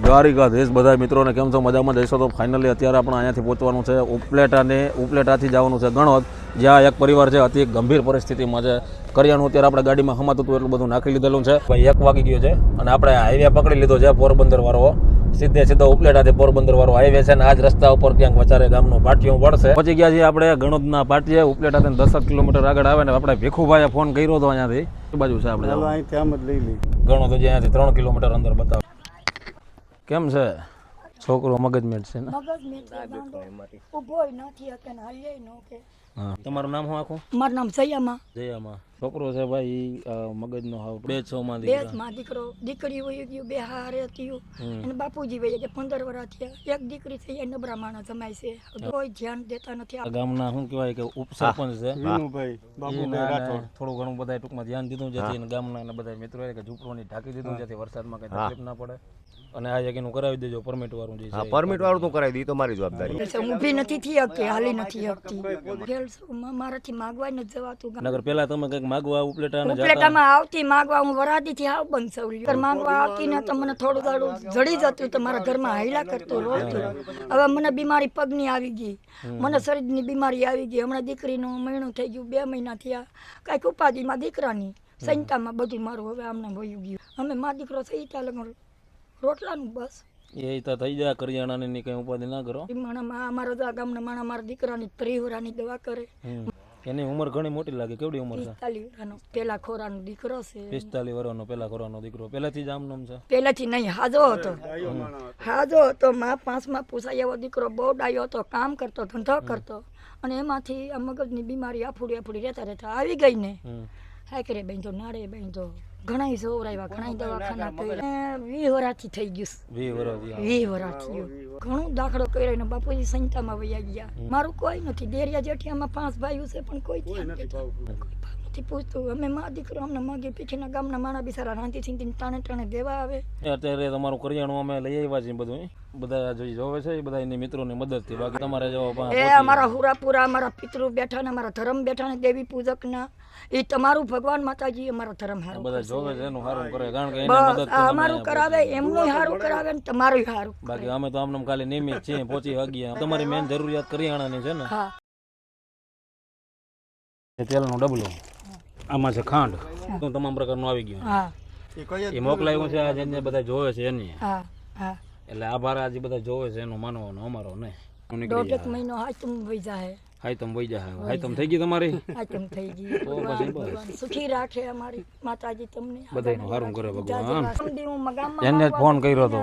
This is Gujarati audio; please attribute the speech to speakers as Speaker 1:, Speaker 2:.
Speaker 1: દ્વારિકાધીશ બધા મિત્રોને કેમ છો? મજામાં જઈશો તો ફાઇનલી અત્યારે આપણે અહીંયાથી પહોંચવાનું છે ઉપલેટાથી જવાનું છે ગણોદ, જ્યાં એક પરિવાર છે અતિ ગંભીર પરિસ્થિતિમાં છે. કરિયાણું અત્યારે આપણે ગાડીમાં હમાતું હતું એટલું બધું નાખી લીધેલું છે. ભાઈ 1 વાગી ગયો છે અને આપણે હાઈવે પકડી લીધો છે પોરબંદર વાળો. સીધો ઉપલેટાથી પોરબંદર વાળો હાઈવે છે ને આજ રસ્તા ઉપર ક્યાંક વચારે ગામનું પાટિયું પડશે. પહોંચી ગયા છીએ આપણે ગણોદના પાટિયે. ઉપલેટાથી 10 કિલોમીટર આગળ આવે ને આપણે ભીખુભાઈએ ફોન કર્યો હતો અહીંયાથી. એ બાજુ છે આપણે ગણોદ, હજી અહીંયાથી 3 કિલોમીટર અંદર બતાવે. કેમ છે છોકરો? મગજમેટ છે ને? હા. તમારું નામ શું આખું?
Speaker 2: મારું નામ જયામાં.
Speaker 1: જયામાં. છોકરો છે ભાઈ મગજનો હાવ 2 માં
Speaker 2: દીકરો દીકરી વહી ગયું, 2 હારે થયું અને બાપુજી વહી ગયા 15 વર્ષ થયા. એક દીકરી થઈ એ નબળા માણસ જમાય છે, કોઈ ધ્યાન દેતા નથી.
Speaker 1: આ ગામના શું કહેવાય કે ઉપસરપંચ છે થોડું ઘણું બધા ટૂંકમાં ધ્યાન દીધું જેથી ગામના બધા મિત્રો કે ઝૂંપડોની ઢાંકી દીધું જેથી વરસાદમાં કઈ તકલીફ ના પડે. અને આ જગ્યાનું કરાવી દેજો પરમિટ વાળું જે છે.
Speaker 3: પરમિટ વાળું તો કરાવી દી, તો મારી જવાબદારી.
Speaker 2: ઊભી નથી થઈ શકતી, હાલી નથી શકતી. મારાથી માગવા ન જવાતું.
Speaker 1: નગર પેલા તમે કઈક માગવા
Speaker 2: ઉપલેટામાં આવતી માગવા, હું વરાદીથી આવ બંધ સવલી માગવા આવતી ને તો મને થોડું દાડું જડી જતું તો મારા ઘરમાં હાઈલા કરતું રોતું. હવે મને બીમારી પગની આવી ગઈ, મને શરીરની બીમારી આવી ગઈ. હમણાં દીકરીનું મહિનું થઈ ગયું, 2 મહિના થયા. કાંઈક ઉપાધિમાં દીકરાની સંતામાં બધું મારું હવે આમને વયું ગયું. અમે મા દીકરો થઈ ત્યાં રોટલાનું બસ
Speaker 1: એ તો થઈ જાય. કરિયાણાની કઈ ઉપાધિ ના કરો.
Speaker 2: અમારા ગામના માણા મારા દીકરાની 3 વર્ષની દવા કરે.
Speaker 1: એની ઉંમર ઘણી મોટી લાગે. કેવડી ઉંમર છે?
Speaker 2: 45 વર્ષનો પેલા ખોરાનો દીકરો છે.
Speaker 1: 45 વર્ષનો પેલા ખોરાનો દીકરો. પેલાથી જ આમ નામ છે?
Speaker 2: પેલાથી નહીં, હાજો હતો. માં 5માં પૂછાય એવો દીકરો, બહુ ડાયો હતો, કામ કરતો, ધંધો કરતો. અને એમાંથી આ મગજની બીમારી આફુડી રહેતા આવી ગઈ ને. હાકરે બાંધો, નાડે બાંધો, ઘણા જોવરાવ્યા, ઘણા દવાખાના કર્યા. 20 વર્ષથી થઈ ગયું. 20 વર્ષ થયું. ઘણું દાખલો કર્યો ને બાપુજી સંતામાં વયા ગયા. મારું કોઈ નથી. દેરિયા જેઠિયામાં 5 ભાઈઓ છે પણ કોઈ ધ્યાન નથી પૂછતું. અમે મા દીકરો અમને માગી પીઠીના ગામના માણા બિચારા રાંધી ચીંધીને ટાણે દેવા આવે.
Speaker 1: અત્યારે તમારું કરિયાણું અમે લઈ આવ્યા છીએ બધું. બધા જોવે છે એ બધા એની મિત્રોની મદદથી. બાકી તમારે જવાબ
Speaker 2: અમારા હુરાપુરા, અમારા પિતૃ બેઠા ને અમારા ધર્મ બેઠા ને દેવી પૂજક ના, એ તમારું ભગવાન માતાજી અમારા ધર્મ હારું
Speaker 1: બધા જોવે છે એનું હારું કરે. કારણ કે એની મદદ
Speaker 2: અમારું કરાવે, એમનું હારું કરાવે ને તમારું હારું.
Speaker 1: બાકી અમે તો આમને ખાલી નિયમિત છીએ, પહોંચી વાગ્યા. તમારી મેન જરૂરિયાત કરિયાણાની છે ને?
Speaker 2: હા.
Speaker 1: તેલનું ડબલું, આમાં છે ખાંડ, તમામ પ્રકારનું આવી ગયું.
Speaker 2: હા.
Speaker 1: એ મોકલાયું છે જેને બધા જોવે છે એની.
Speaker 2: હા હા.
Speaker 1: એટલે આભાર આજે બધા જોવે છે એનો માનવાનો, અમારો નહીં.
Speaker 2: 1.5 મહિનો હાથમ વહી જાય.
Speaker 1: હાઈતમ વહી જાય. હાઈતમ થઈ ગઈ તમારી?
Speaker 2: હાથમ થઈ ગઈ. ભગવાન સુખી રાખે અમારી માતાજી તમને.
Speaker 1: બધાયનું સારું કરે ભગવાન.
Speaker 2: ગામમાં
Speaker 1: એને ફોન કર્યો હતો.